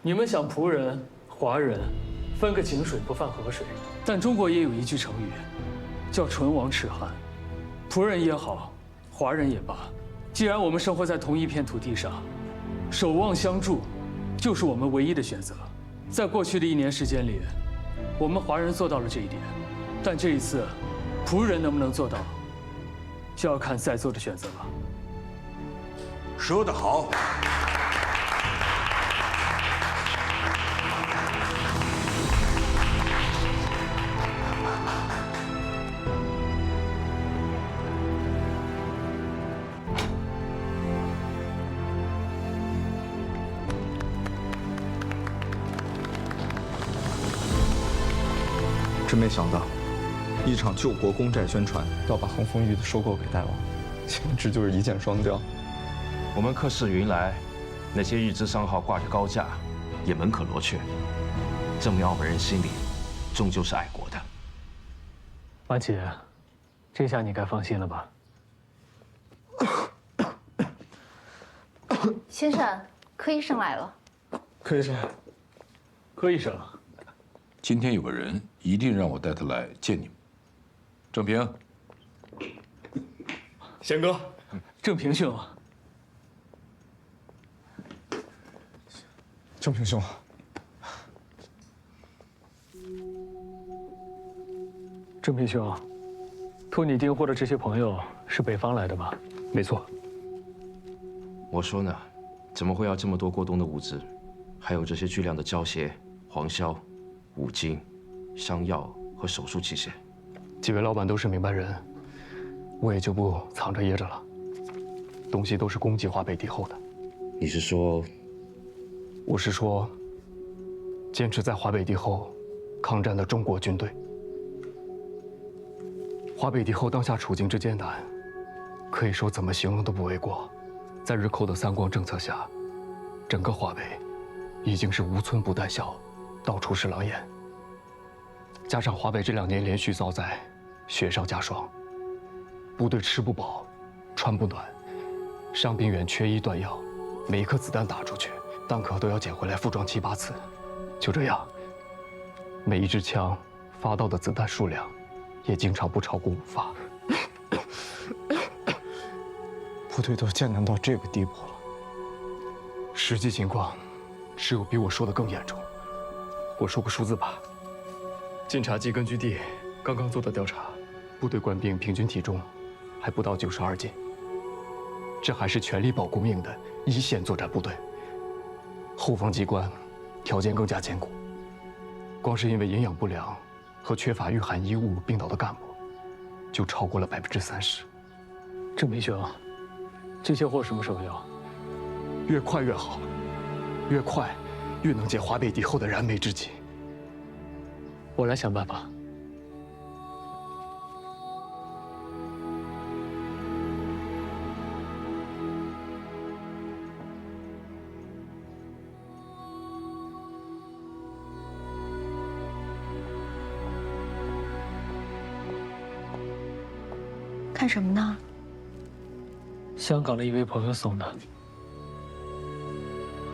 你们想仆人、华人分个井水不犯河水，但中国也有一句成语，叫“唇亡齿寒”。仆人也好，华人也罢，既然我们生活在同一片土地上，守望相助，就是我们唯一的选择。在过去的1年时间里，我们华人做到了这一点，但这一次，仆人能不能做到，就要看在座的选择了。说得好。真没想到，一场救国公债宣传要把恒丰裕的收购给带完，简直就是一箭双雕。我们客似云来，那些日资商号挂着高价，也门可罗雀。证明澳门人心里终究是爱国的。马姐，这下你该放心了吧？先生，柯医生来了。柯医生，柯医生，今天有个人一定让我带他来见你们。郑平，贤哥，郑平兄，郑平兄，郑平兄，托你订货的这些朋友是北方来的吧？没错。我说呢，怎么会要这么多过冬的物资？还有这些巨量的胶鞋、黄硝、五金、伤药和手术器械。几位老板都是明白人，我也就不藏着掖着了。东西都是供给华北帝后的。你是说？我是说，坚持在华北帝后抗战的中国军队。华北帝后当下处境之艰难，可以说怎么形容都不为过。在日寇的三光政策下，整个华北已经是无村不带孝，到处是狼烟。加上华北这2年连续遭灾，雪上加霜，部队吃不饱，穿不暖，伤兵员缺医断药，每一颗子弹打出去，弹壳都要捡回来复装7、8次。就这样，每一支枪发到的子弹数量，也经常不超过5发。部队都艰难到这个地步了，实际情况，只有比我说的更严重。我说个数字吧。晋察冀根据地刚刚做的调查，部队官兵平均体重还不到92斤。这还是全力保国命的一线作战部队，后方机关条件更加艰苦。光是因为营养不良和缺乏御寒衣物病倒的干部，就超过了30%。郑平兄，这些货什么时候要？越快越好，越快越能解华北敌后的燃眉之急。我来想办法。看什么呢？香港的一位朋友送的。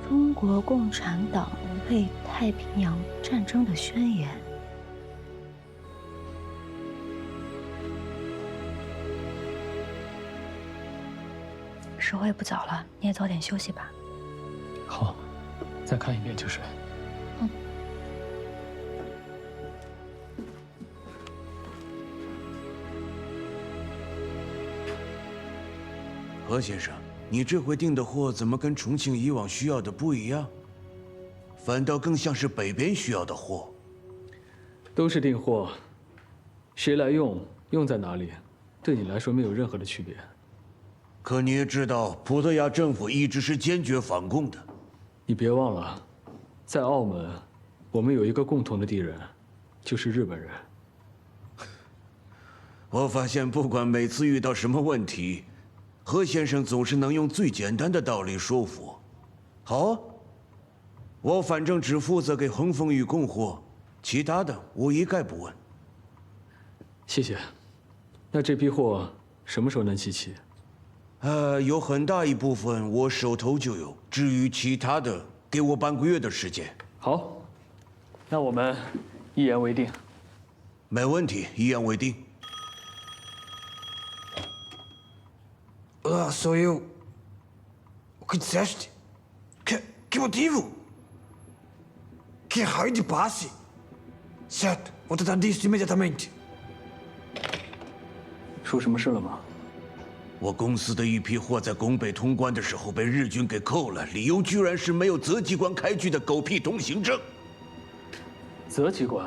中国共产党为太平洋战争的宣言。时候也不早了，你也早点休息吧。好，再看一遍就睡。何先生，你这回订的货怎么跟重庆以往需要的不一样？反倒更像是北边需要的货。都是订货，谁来用，用在哪里，对你来说没有任何的区别。可你也知道，葡萄牙政府一直是坚决反共的。你别忘了，在澳门，我们有一个共同的敌人，就是日本人。我发现，不管每次遇到什么问题，何先生总是能用最简单的道理说服我。好啊，我反正只负责给恒丰裕供货，其他的我一概不问。谢谢。那这批货什么时候能集齐？有很大一部分我手头就有，至于其他的，给我半个月的时间。好，那我们一言为定。没问题，一言为定。Sou eu. O que disseste? Que motivo? Que raio de passe? Certo, vou tratar disso imediatamente. 出什么事了吗？我公司的一批货在拱北通关的时候被日军给扣了，理由居然是没有择机关开具的狗屁通行证。择机关？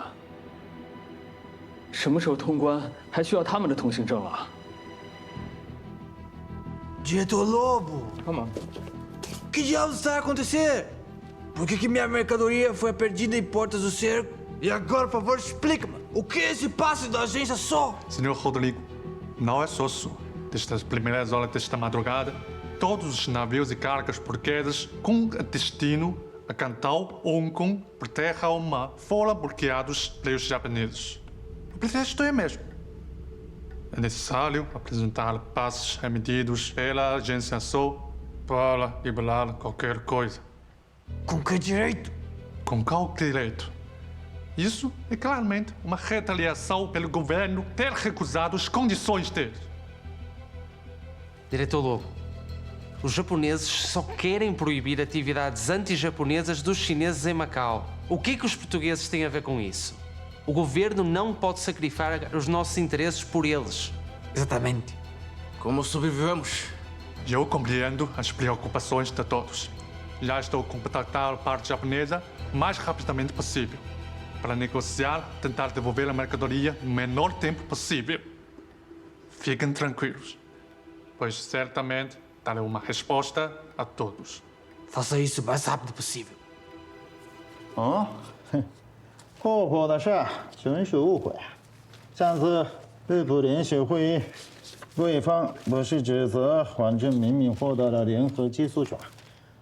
什么时候通关还需要他们的通行证啊？ Diretor Lobo! Calma. Que diabos está a acontecer? Por que minha mercadoria foi perdida em Portas do Cerco? E agora, por favor, explica-me. O que é esse passe da agência só? Senhor Rodrigo, não é só sua. Desde as primeiras horas desta madrugada, todos os navios e cargas portugueses com destino a Cantão, Hong Kong, por terra ou mar, foram bloqueados pelos japoneses. O pretexto é mesmo. É necessário apresentar passes emitidos pela agência SOL para liberar qualquer coisa. Com que direito? Com qual direito? Isso é claramente uma retaliação pelo governo ter recusado as condições deles. Diretor Lobo, os japoneses só querem proibir atividades anti-japonesas dos chineses em Macau. O que os portugueses têm a ver com isso? O governo não pode sacrificar os nossos interesses por eles. Exatamente. Como sobrevivemos? Eu compreendo as preocupações de todos. Já estou a contactar a parte japonesa o mais rapidamente possível para negociar, tentar devolver a mercadoria no menor tempo possível. Fiquem tranquilos, pois certamente darei uma resposta a todos. Faça isso o mais rápido possível. 哦，破破的事纯属误会。上次日普联席会议，贵方不是指责反正明明获得了联合技术权，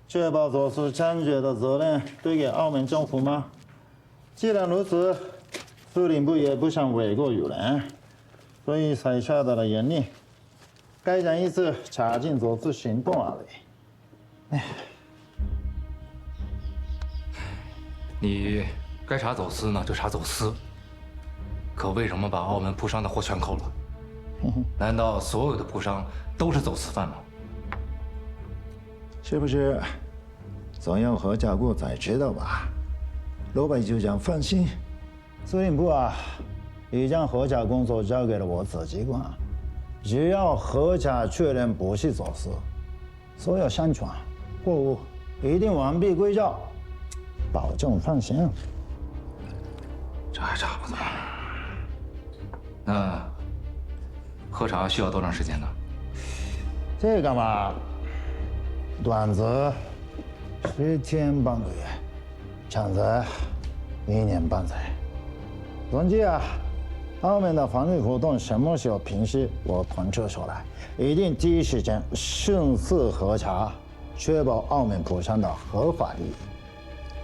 确保走私枪决的责任推给澳门政府吗？既然如此，司令部也不想诿过于人，所以才下达了严令，开展一次查禁走私行动而已。你该查走私呢就查走私，可为什么把澳门铺商的货全扣了？难道所有的铺商都是走私犯吗？是不是总要核查过才知道吧？罗北局长放心，司令部已将核查工作交给了我子机关，只要核查确认不是走私，所有商船货物一定完璧归赵，保证放心。这还差不多。那核查需要多长时间呢？这个嘛，短则10天半个月，长则1年半载。总之澳门的防御活动什么时候平息，我统筹出来，一定第一时间迅速核查，确保澳门浦商的合法利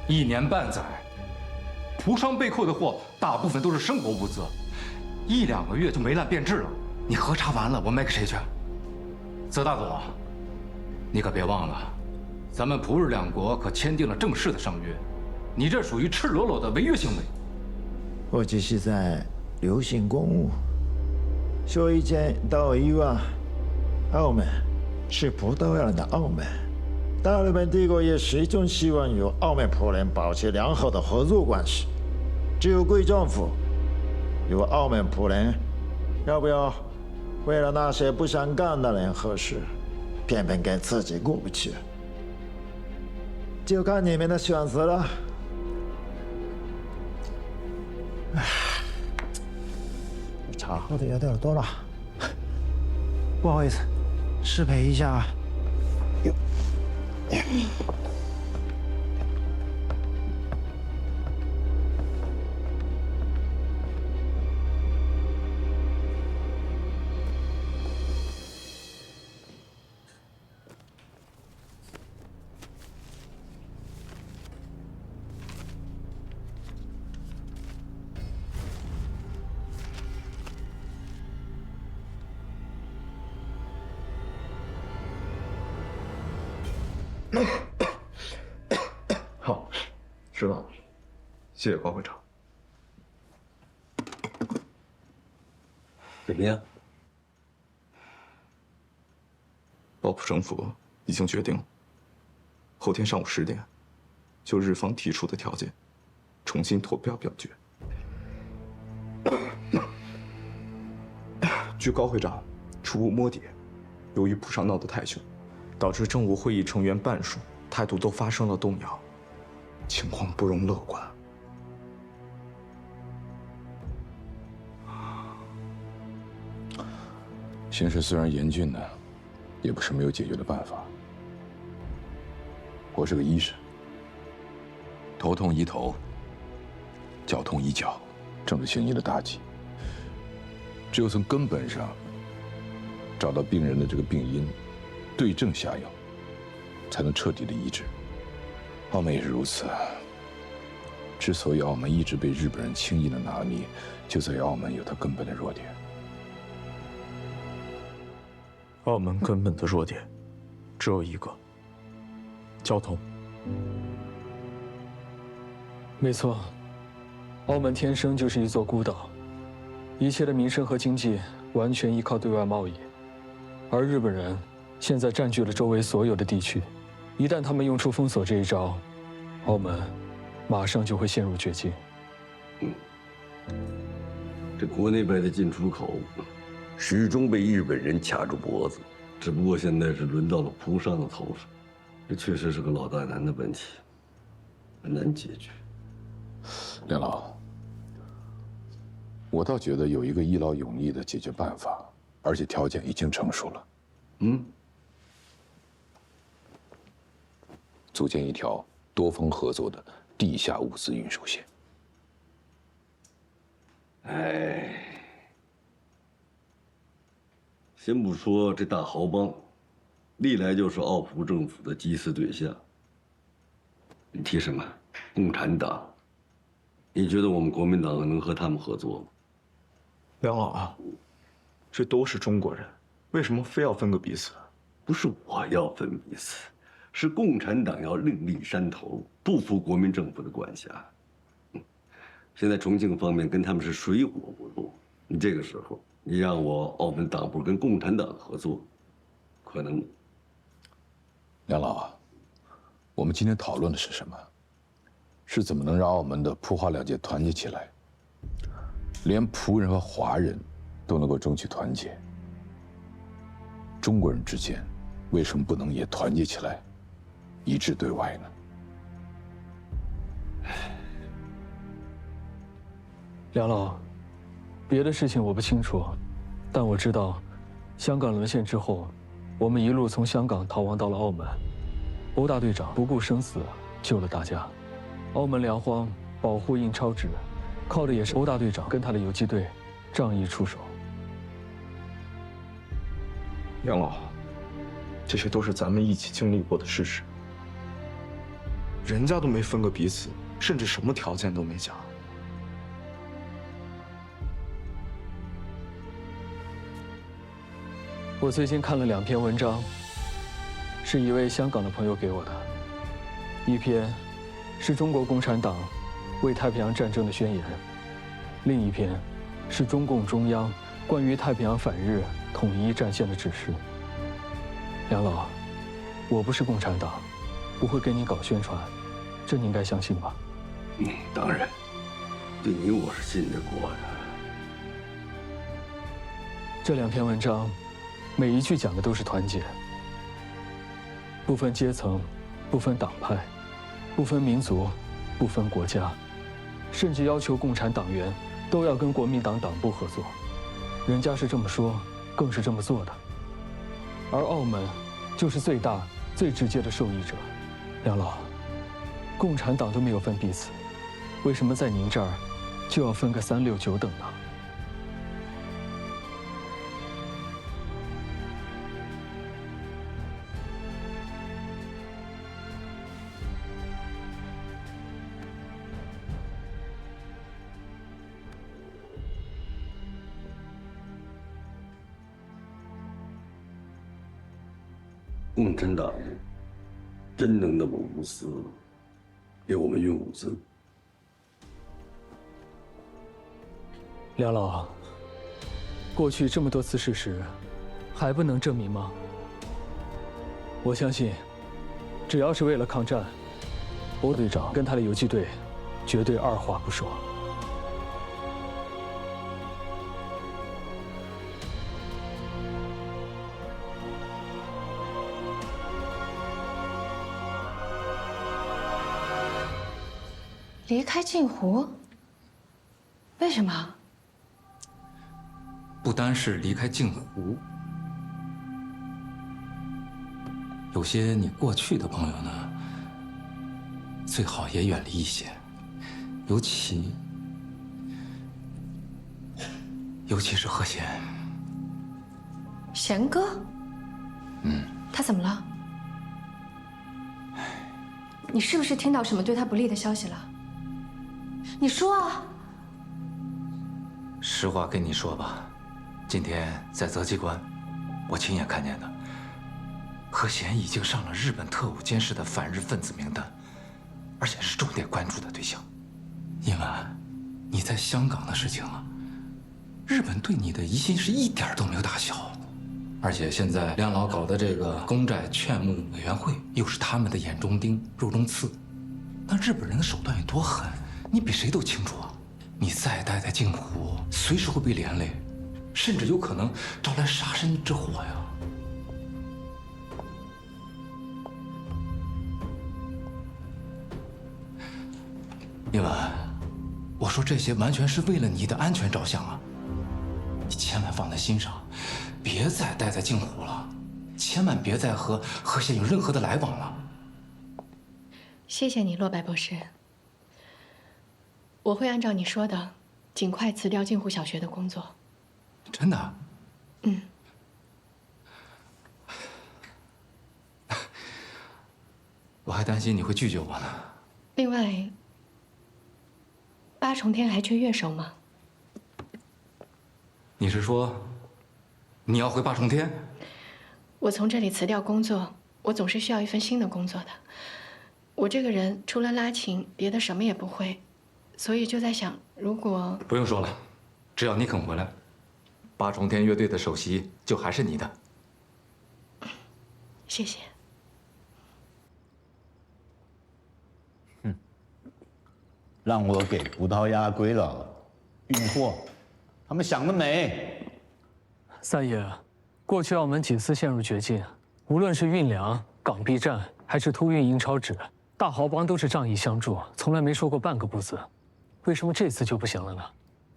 益。 1年半载，蒲商被扣的货大部分都是生活物资，1、2个月就霉烂变质了。你核查完了，我卖给谁去？泽大总，你可别忘了，咱们葡日两国可签订了正式的商约，你这属于赤裸裸的违约行为。我只是在流行公务。说一千道一万，澳门是葡萄牙人的澳门。 大日本帝国也始终希望与澳门葡人保持良好的合作关系。只有贵政府与澳门葡人，要不要为了那些不想干的人和事，偏偏跟自己过不去？就看你们的选择了。茶喝的有点多了，不好意思，失陪一下。哟。谢谢高会长。怎么样？报浦省府已经决定了，后天上午10点，就日方提出的条件，重新投票表决。据高会长初步摸底，由于浦上闹得太凶，导致政务会议成员半数态度都发生了动摇，情况不容乐观。形势虽然严峻呢，也不是没有解决的办法。我是个医生，头痛医头，脚痛医脚，政治嫌疑的大忌。只有从根本上找到病人的这个病因，对症下药，才能彻底的医治。澳门也是如此。之所以澳门一直被日本人轻易的拿捏，就在于澳门有它根本的弱点。澳门根本的弱点只有一个：交通。没错，澳门天生就是一座孤岛，一切的民生和经济完全依靠对外贸易，而日本人现在占据了周围所有的地区，一旦他们用出封锁这一招，澳门马上就会陷入绝境。这国内外的进出口始终被日本人卡住脖子，只不过现在是轮到了蒲商的头上，这确实是个老大难的问题，很难解决。梁老，我倒觉得有一个一劳永逸的解决办法，而且条件已经成熟了。组建一条多方合作的地下物资运输线。先不说这大豪帮，历来就是澳葡政府的缉私对象。你提什么？共产党？你觉得我们国民党能和他们合作吗？梁老啊，这都是中国人，为什么非要分个彼此？不是我要分彼此，是共产党要另立山头，不服国民政府的管辖。现在重庆方面跟他们是水火不容，你这个时候你让我澳门党部跟共产党合作，可能吗？梁老啊，我们今天讨论的是什么？是怎么能让澳门的葡华两界团结起来，连葡人和华人都能够争取团结。中国人之间为什么不能也团结起来，一致对外呢？梁老，别的事情我不清楚，但我知道，香港沦陷之后，我们一路从香港逃亡到了澳门，欧大队长不顾生死救了大家，澳门粮荒保护印钞纸，靠的也是欧大队长跟他的游击队仗义出手。梁老，这些都是咱们一起经历过的事实，人家都没分个彼此，甚至什么条件都没讲。我最近看了2篇文章，是一位香港的朋友给我的。一篇是中国共产党为太平洋战争的宣言，另一篇是中共中央关于太平洋反日统一战线的指示。梁老，我不是共产党，不会跟你搞宣传，这你应该相信吧？当然，对你我是信得过的。这2篇文章，每一句讲的都是团结，不分阶层，不分党派，不分民族，不分国家，甚至要求共产党员都要跟国民党党部合作。人家是这么说，更是这么做的。而澳门就是最大、最直接的受益者。梁老，共产党都没有分彼此，为什么在您这儿就要分个3、6、9等呢？共产党真能那么无私，给我们运物资？梁老，过去这么多次事实，还不能证明吗？我相信，只要是为了抗战，欧队长跟他的游击队绝对二话不说。离开镜湖？为什么？不单是离开镜湖，有些你过去的朋友呢，最好也远离一些，尤其是何贤。贤哥？他怎么了？你是不是听到什么对他不利的消息了？你说啊！实话跟你说吧，今天在择机关，我亲眼看见的，何贤已经上了日本特务监视的反日分子名单，而且是重点关注的对象。因为你在香港的事情啊，日本对你的疑心是一点都没有打消，而且现在梁老搞的这个公债劝募委员会，又是他们的眼中钉、肉中刺。那日本人的手段有多狠，你比谁都清楚啊！你再待在镜湖，随时会被连累，甚至有可能招来杀身之祸呀！叶文，我说这些完全是为了你的安全着想啊！你千万放在心上，别再待在镜湖了，千万别再和何贤有任何的来往了。谢谢你，洛白博士。我会按照你说的，尽快辞掉镜湖小学的工作。真的？我还担心你会拒绝我呢。另外，8重天还缺乐手吗？你是说，你要回8重天？我从这里辞掉工作，我总是需要一份新的工作的。我这个人除了拉琴，别的什么也不会，所以就在想，如果……不用说了，只要你肯回来，8重天乐队的首席就还是你的。谢谢。让我给葡萄牙鬼佬运货，他们想得美。三爷，过去澳门几次陷入绝境，无论是运粮、港币战，还是偷运英钞纸，大豪帮都是仗义相助，从来没说过半个不字。为什么这次就不行了呢？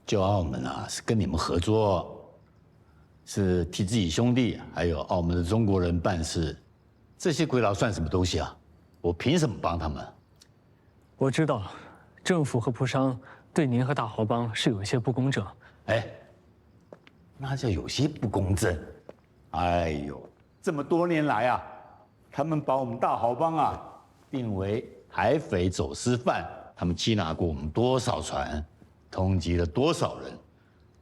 救澳门啊，是跟你们合作，是替自己兄弟还有澳门的中国人办事。这些鬼佬算什么东西啊？我凭什么帮他们？我知道，政府和葡商对您和大豪帮是有一些不公正。哎，那叫有些不公正。哎呦，这么多年来啊，他们把我们大豪帮啊定为海匪走私犯，他们缉拿过我们多少船，通缉了多少人，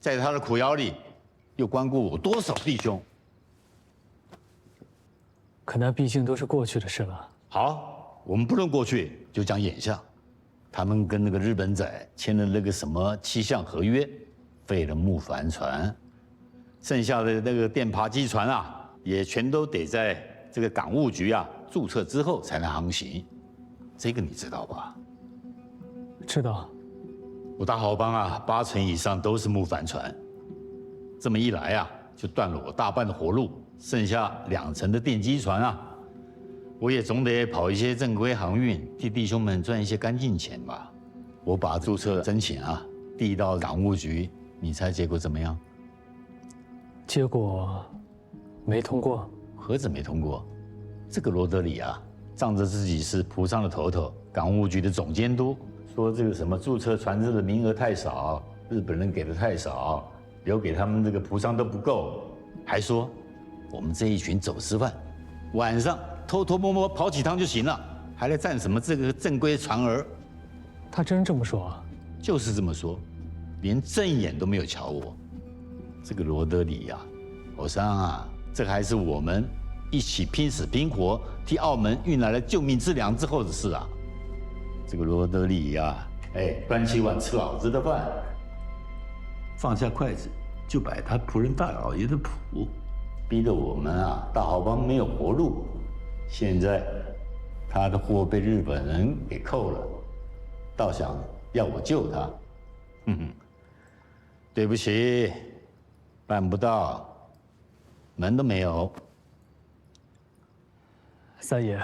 在他的苦窑里又关过我多少弟兄。可那毕竟都是过去的事了。好，我们不论过去，就讲眼下。他们跟那个日本仔签了那个什么7项合约，废了木帆船，剩下的那个电扒机船啊，也全都得在这个港务局啊注册之后才能航行。这个你知道吧？知道。我大豪帮啊，8成以上都是木帆船，这么一来啊，就断了我大半的活路，剩下2成的电机船啊。我也总得跑一些正规航运，替弟兄们赚一些干净钱吧。我把注册申请啊递到港务局，你猜结果怎么样？结果没通过。何止没通过？这个罗德里啊，仗着自己是葡商的头头，港务局的总监督，说这个什么注册船只的名额太少，日本人给的太少，留给他们这个葡商都不够，还说我们这一群走私犯，晚上偷偷摸摸跑几趟就行了，还来占什么这个正规船儿？他真这么说啊？就是这么说，连正眼都没有瞧我。这个罗德里呀，偶像啊，这还是我们一起拼死拼活替澳门运来了救命之粮之后的事啊。这个罗德里呀，端起碗吃老子的饭，放下筷子就摆他仆人大老爷的谱，逼得我们啊大豪帮没有活路。现在他的货被日本人给扣了，倒想要我救他。对不起，办不到，门都没有。三爷，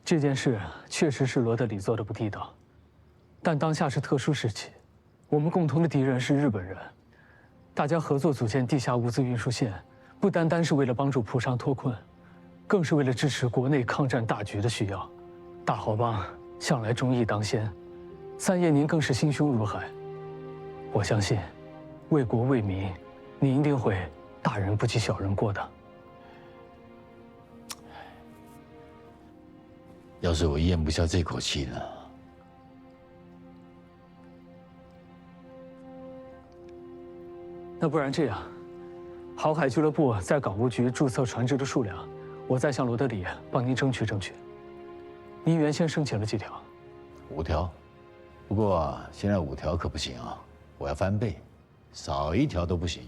这件事确实是罗德里做的不地道，但当下是特殊时期，我们共同的敌人是日本人，大家合作组建地下物资运输线，不单单是为了帮助蒲商脱困，更是为了支持国内抗战大局的需要。大豪帮向来忠义当先，三爷您更是心胸如海，我相信，为国为民，您一定会大人不计小人过的。要是我咽不下这口气呢？那不然这样，航海俱乐部在港务局注册船只的数量，我再向罗德里帮您争取争取。您原先申请了几条？5条，不过现在5条可不行啊，我要翻倍，少1条都不行。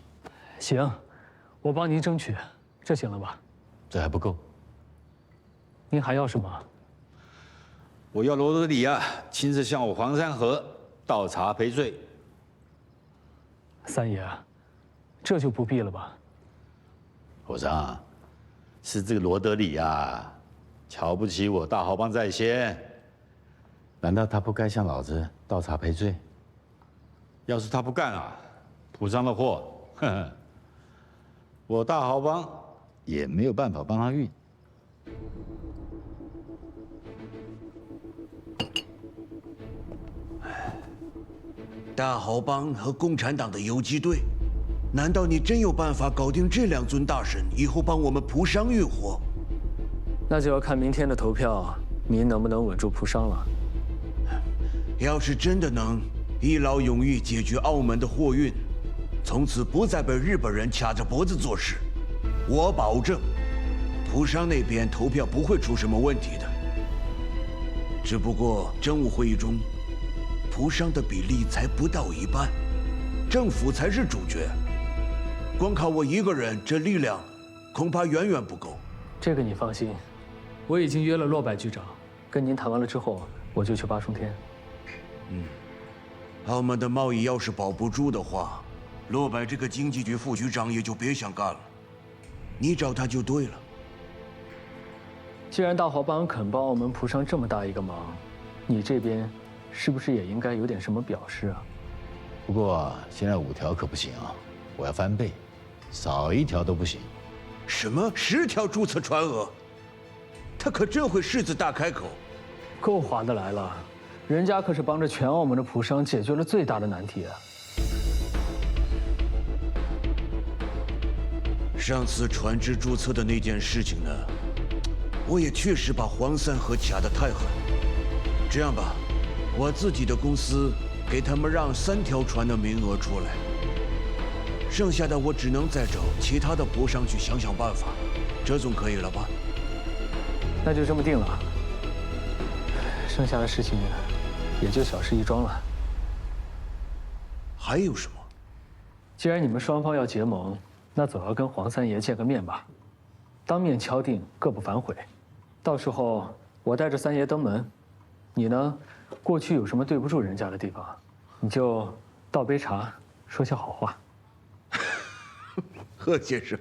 行，我帮您争取，这行了吧？这还不够。您还要什么？我要罗德里啊亲自向我黄山河倒茶赔罪。三爷，这就不必了吧？伙尚，是这个罗德里啊，瞧不起我大豪帮在先。难道他不该向老子倒茶赔罪？要是他不干啊，蒲商的货，呵呵，我大豪帮也没有办法帮他运。大豪帮和共产党的游击队，难道你真有办法搞定这2尊大神，以后帮我们蒲商运货？那就要看明天的投票，您能不能稳住蒲商了。要是真的能一劳永逸解决澳门的货运，从此不再被日本人卡着脖子做事，我保证，蒲商那边投票不会出什么问题的。只不过政务会议中，蒲商的比例才不到1半，政府才是主角。光靠我一个人，这力量恐怕远远不够。这个你放心，我已经约了骆柏局长，跟您谈完了之后，我就去巴松天。澳门的贸易要是保不住的话，骆柏这个经济局副局长也就别想干了。你找他就对了。既然大豪帮肯帮澳门蒲商这么大一个忙，你这边是不是也应该有点什么表示啊？不过现在5条可不行啊，我要翻倍，少1条都不行。什么10条注册船额？他可真会狮子大开口。够划得来了，人家可是帮着全澳门的蒲商解决了最大的难题啊。上次船只注册的那件事情呢，我也确实把黄三河卡得太狠。这样吧，我自己的公司给他们让3条船的名额出来，剩下的我只能再找其他的蒲商去想想办法，这总可以了吧？那就这么定了，剩下的事情也就小事一桩了。还有什么？既然你们双方要结盟，那总要跟黄三爷见个面吧，当面敲定各不反悔。到时候我带着三爷登门，你呢，过去有什么对不住人家的地方，你就倒杯茶，说些好话。贺先生，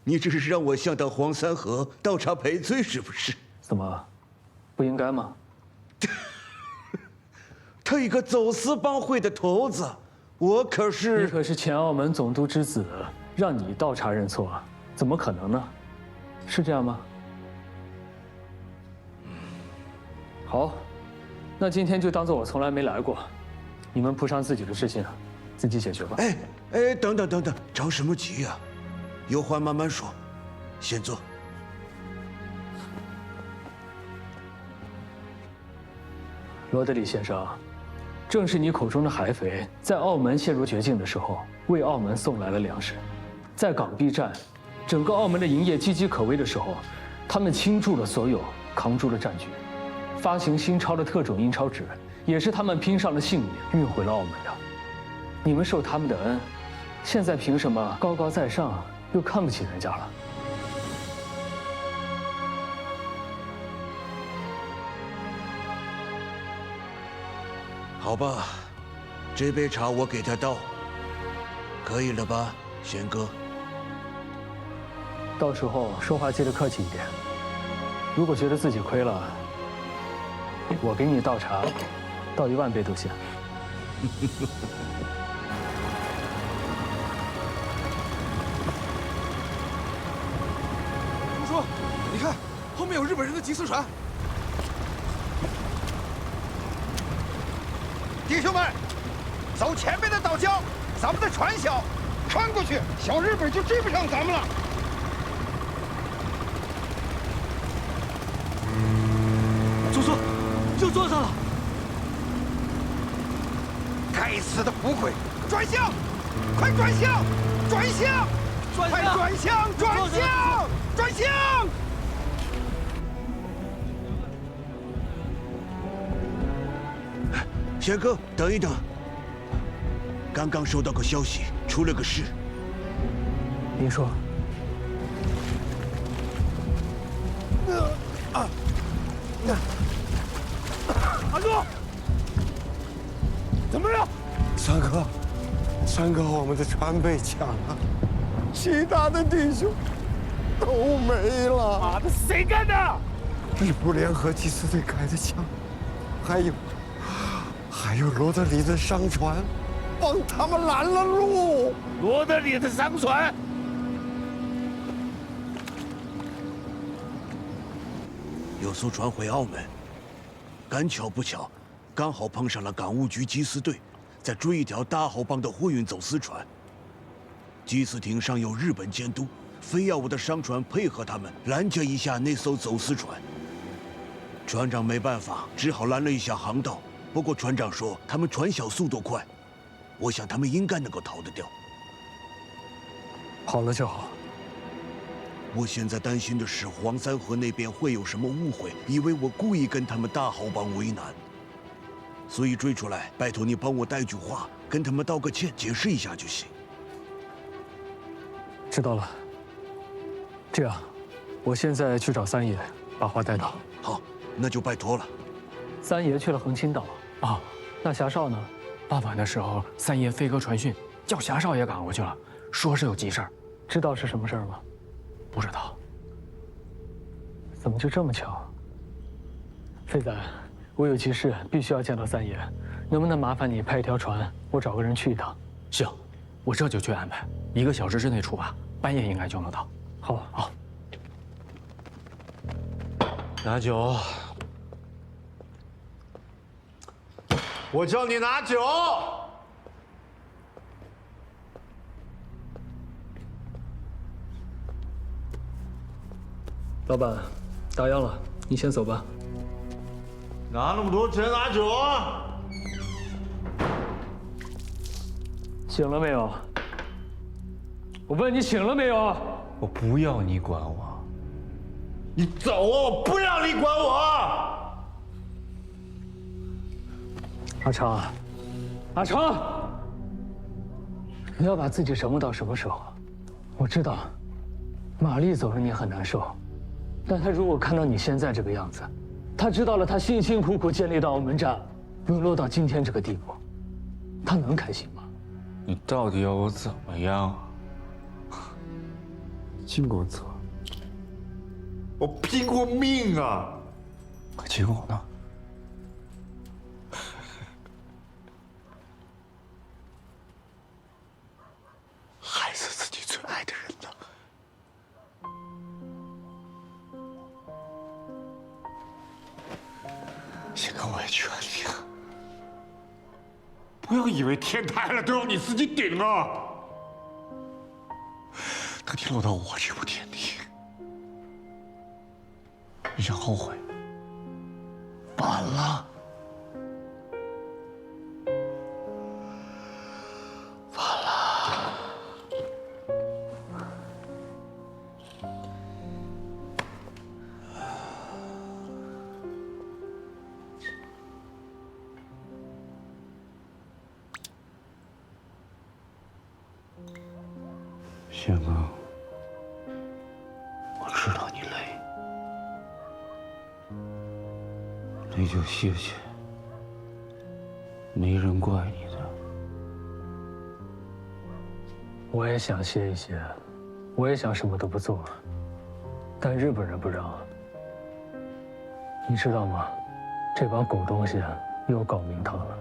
你这是让我向到黄三河倒茶赔罪是不是？怎么，不应该吗？他一个走私帮会的头子，我可是……你可是前澳门总督之子，让你倒茶认错，怎么可能呢？是这样吗？好，那今天就当做我从来没来过，你们蒲商自己的事情，自己解决吧。哎，等等，着什么急呀？有话慢慢说，先坐。罗德里先生，正是你口中的海匪，在澳门陷入绝境的时候，为澳门送来了粮食；在港币战，整个澳门的营业岌岌可危的时候，他们倾注了所有，扛住了战局。发行新钞的特种印钞纸，也是他们拼上了性命运回了澳门的。你们受他们的恩，现在凭什么高高在上又看不起人家了？好吧，这杯茶我给他倒，可以了吧，贤哥？到时候说话记得客气一点。如果觉得自己亏了，我给你倒茶，倒10000杯都行。叔叔，你看，后面有日本人的缉私船。弟兄们，走前面的岛礁，咱们的船小，穿过去，小日本就追不上咱们了。叔叔，又撞上了！该死的腐鬼，转向！快转向！转向！快转向！转向！转向！贤哥，等一等。刚刚收到个消息，出了个事。您说。阿叔，怎么了？三哥，我们的船被抢了，其他的弟兄都没了。妈的，谁干的？日不联合缉私队开的枪，还有罗德里的商船，帮他们拦了路。罗德里的商船。有艘船回澳门，赶巧不巧，刚好碰上了港务局缉私队，在追一条大豪帮的货运走私船。缉私艇上有日本监督，非要我的商船配合他们拦截一下那艘走私船。船长没办法，只好拦了一下航道。不过船长说他们船小速度快，我想他们应该能够逃得掉。好了就好。我现在担心的是黄三河那边会有什么误会，以为我故意跟他们大豪帮为难，所以追出来，拜托你帮我带句话，跟他们道个歉，解释一下就行。知道了。这样，我现在去找三爷，把话带到。好，那就拜托了。三爷去了横青岛啊，那霞少呢？傍晚的时候，三爷飞鸽传讯，叫霞少也赶过去了，说是有急事儿。知道是什么事儿吗？不知道。怎么就这么巧？飞仔，我有急事，必须要见到三爷，能不能麻烦你派一条船，我找个人去一趟？行，我这就去安排，1个小时之内出发，半夜应该就能到。好，好。拿酒，我叫你拿酒。老板，打烊了，你先走吧。拿那么多钱拿酒啊？醒了没有？我问你醒了没有？我不要你管我，你走啊！我不要你管我。阿成，阿成，你要把自己折磨到什么时候？我知道，玛丽走了你很难受，但她如果看到你现在这个样子，她知道了她辛辛苦苦建立的澳门站，沦落到今天这个地步，她能开心吗？你到底要我怎么样？金公子，我拼过命啊！结果呢？害死自己最爱的人呢？现在我也劝你啊，不要以为天塌了都要你自己顶啊！等你落到我这步田地，你想后悔，晚了。晚了。建刚，我知道你累，你就歇歇，没人怪你的。我也想歇一歇，我也想什么都不做，但日本人不让。你知道吗？这帮狗东西又搞名堂了，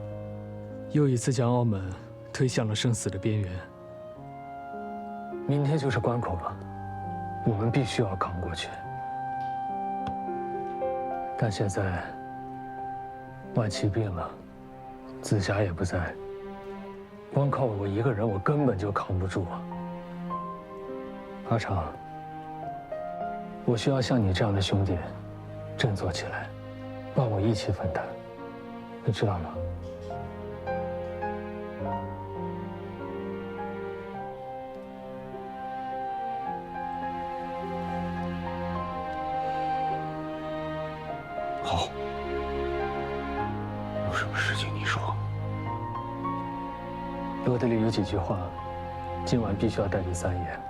又一次将澳门推向了生死的边缘。明天就是关口了，我们必须要扛过去。但现在，万琪病了，紫霞也不在，光靠我一个人，我根本就扛不住啊。阿长，我需要像你这样的兄弟振作起来，帮我一起分担，你知道吗？好，有什么事情你说。罗德里有几句话，今晚必须要带给三爷。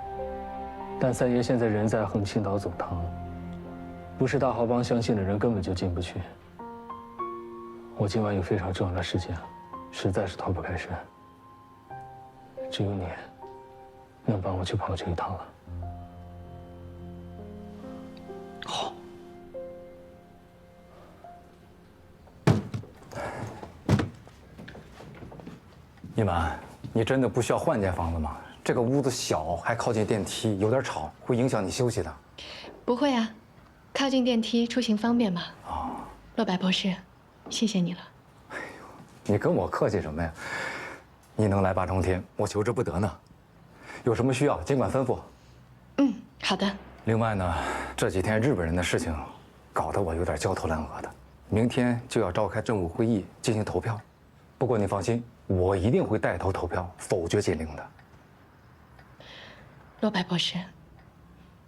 但三爷现在人在横青岛总堂，不是大豪帮相信的人根本就进不去。我今晚有非常重要的事情，实在是脱不开身。只有你能帮我去跑这一趟了。好。一满，你真的不需要换间房子吗？这个屋子小，还靠近电梯，有点吵，会影响你休息的。不会啊，靠近电梯，出行方便嘛。哦，洛白博士，谢谢你了。你跟我客气什么呀？你能来8重天，我求之不得呢。有什么需要尽管吩咐。嗯，好的。另外呢，这几天日本人的事情，搞得我有点焦头烂额的。明天就要召开政务会议进行投票，不过你放心，我一定会带头投票否决禁令的。洛白博士，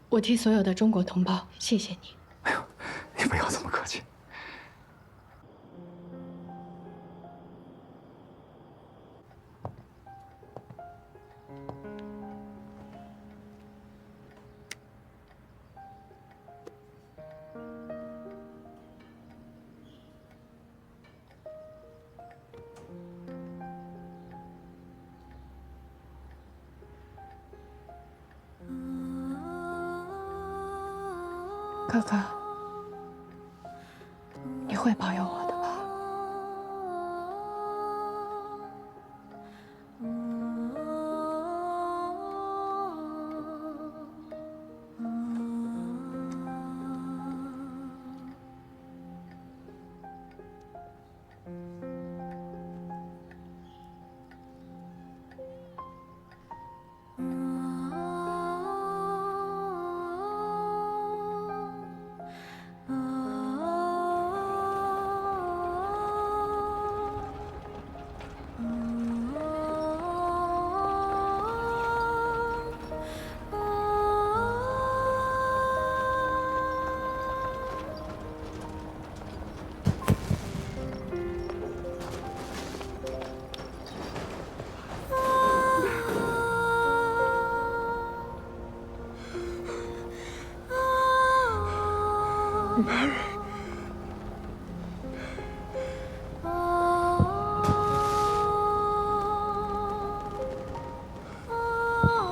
我替所有的中国同胞谢谢你。哎呦，你不要这么客气。哥哥，你会保佑我的吧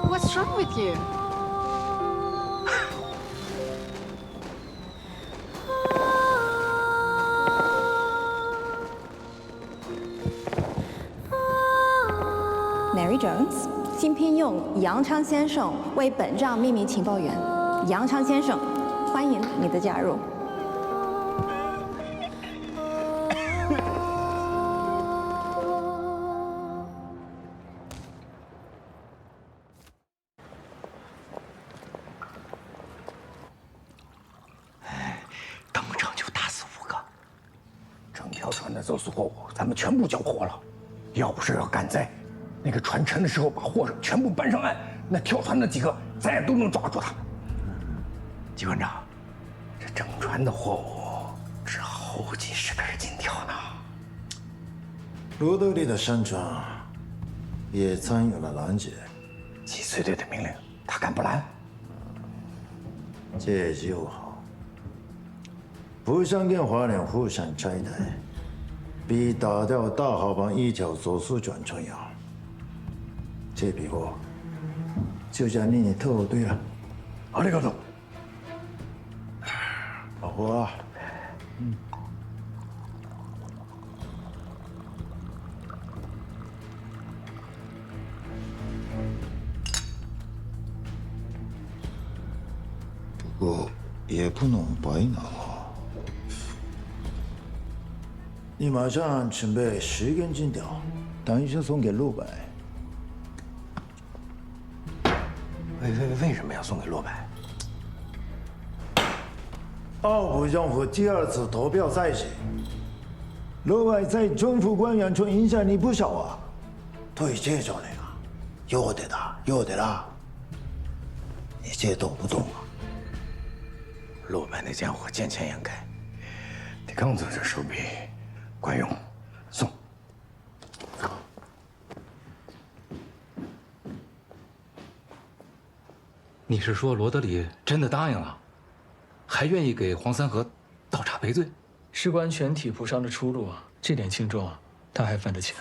？What's wrong with you? Mary Jones， 新聘用杨昌先生为本站秘密情报员。杨昌先生，欢迎你的加入。当场就打死5个，整条船的走私货物咱们全部缴获了。要不是要赶在那个船沉的时候把货全部搬上岸，那跳船的几个咱也都能抓住他们。季馆长，这整船的货物值好几10个金条呢。罗德里的山庄也参与了拦截。击碎队的命令他敢不来？这就好。不想跟华人互相拆台，比打掉大豪帮一条手术转重要。这笔货就交给你特务队了。ありがとう。老胡啊，不过也不能白拿啊。你马上准备10根金条，等一下送给陆白。为什么要送给骆白？奥部长和第2次投票在先，陆白在政府官员中影响力不小啊。对这种人啊，有的打，有的拉，你这懂不懂啊？骆白那家伙见钱眼开，李刚子这手笔管用，送。你是说罗德里真的答应了，还愿意给黄三河倒茶赔罪？事关全体仆商的出路啊，这点轻重啊，他还犯得起？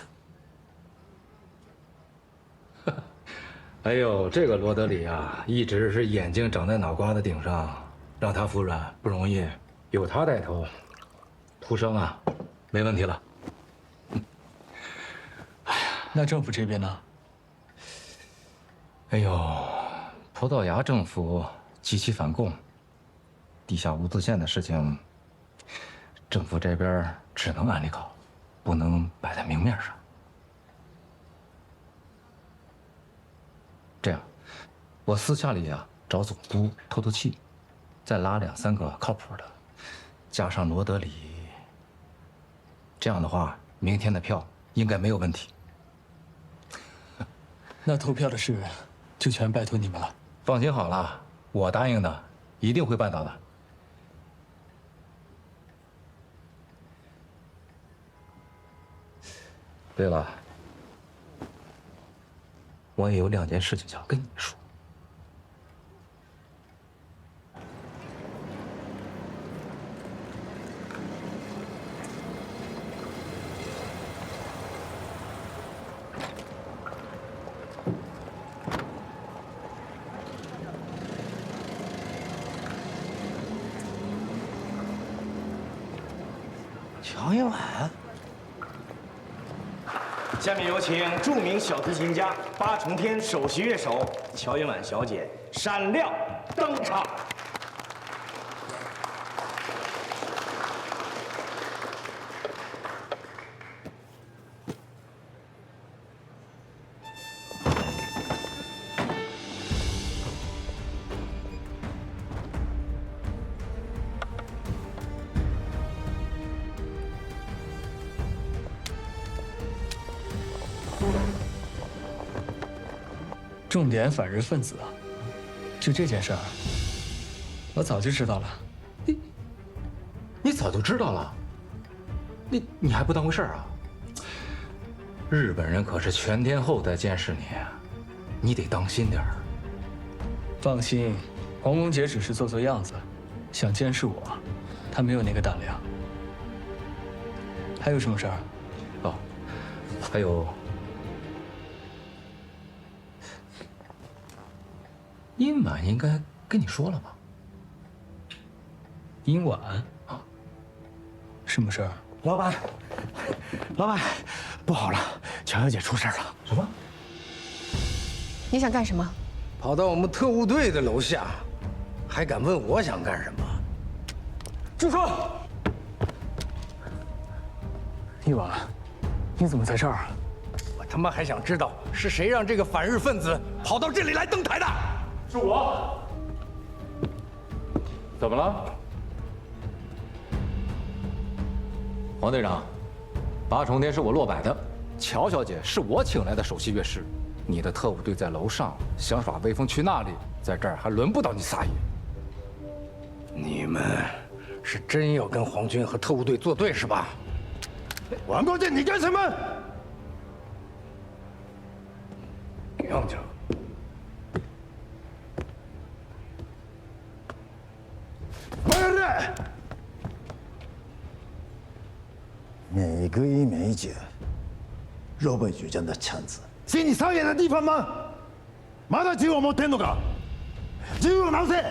哎呦，这个罗德里啊，一直是眼睛长在脑瓜子顶上，让他服软不容易，有他带头，仆商啊，没问题了。那政府这边呢？哎呦，葡萄牙政府极其反共，地下无字线的事情，政府这边只能暗里搞，不能摆在明面上。这样，我私下里啊找总督透透气，再拉2、3个靠谱的，加上罗德里，这样的话，明天的票应该没有问题。那投票的事就全拜托你们了。放心好了，我答应的，一定会办到的。对了，我也有2件事情想跟你说。乔一晚，下面有请著名小提琴家八重天首席乐手乔一晚小姐闪亮登场。重点反日分子啊！就这件事儿，我早就知道了。你早就知道了？你还不当回事儿啊？日本人可是全天候在监视你，你得当心点儿。放心，黄公杰只是做做样子，想监视我，他没有那个胆量。还有什么事儿？哦，还有。殷晚应该跟你说了吧？殷晚啊，什么事儿？老板，不好了，乔小姐出事了。什么？你想干什么？跑到我们特务队的楼下，还敢问我想干什么？住手！一晚，你怎么在这儿？我他妈还想知道是谁让这个反日分子跑到这里来登台的？是我。怎么了？黄队长，八重天是我落摆的，乔小姐是我请来的首席乐师。你的特务队在楼上想耍威风去那里，在这儿还轮不到你撒野。你们是真要跟皇军和特务队作对是吧？王国建，你干什么？杨家，每个一每节，ロベ局长的枪子，是你上演的地方吗？まだ銃を持ってんのか？銃を直せ！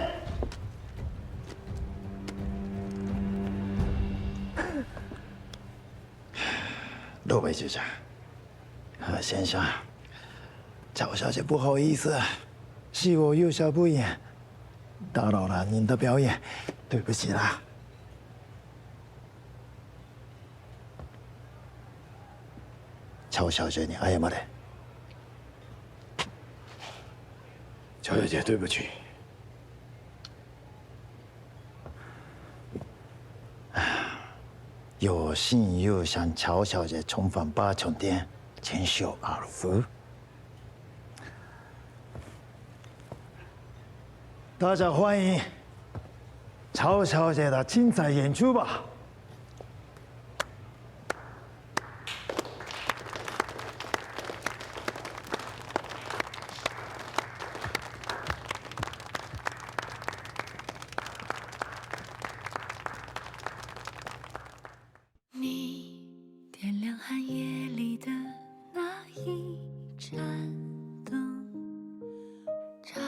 ロベ局长，何先生，赵小姐不好意思，是我幼小不言，打扰了您的表演，对不起啦。乔小姐，你谢れ。乔小姐，对不起。有幸又向乔小姐重返八重殿，谦受耳福。大家欢迎乔小姐的精彩演出吧！你点亮寒夜里的那一盏灯，照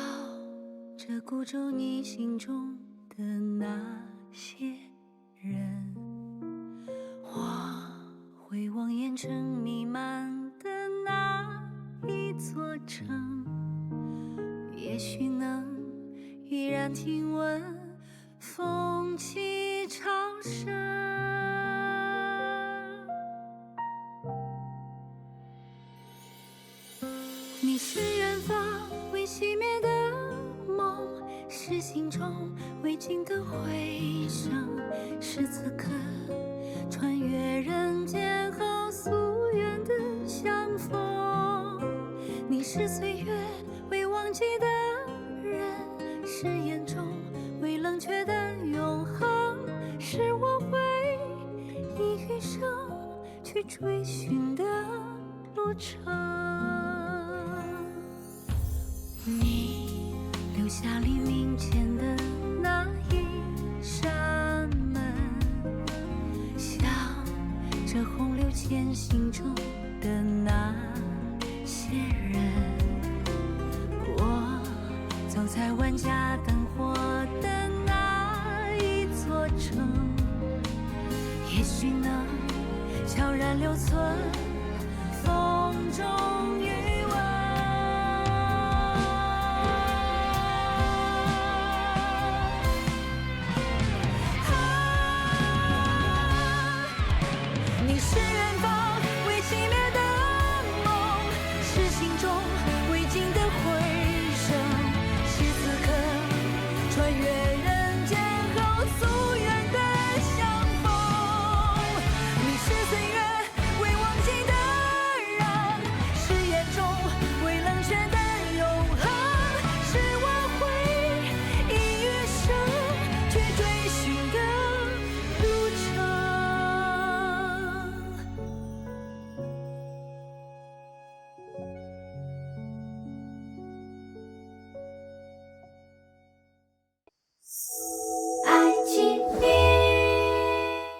着孤舟你心中的那些人。我回望烟尘弥漫的那一座城，也许能依然听闻风起潮生。你是远方未熄灭的梦，是心中未尽的回声，是此刻穿越人间后夙愿的相逢。你是岁月未忘记的人，是眼中未冷却的永恒，是我会以余生去追寻的路程。你留下黎明前的那一扇门，像这洪流前行中的那些人。我走在万家灯火的那一座城，也许能悄然留存风中雨。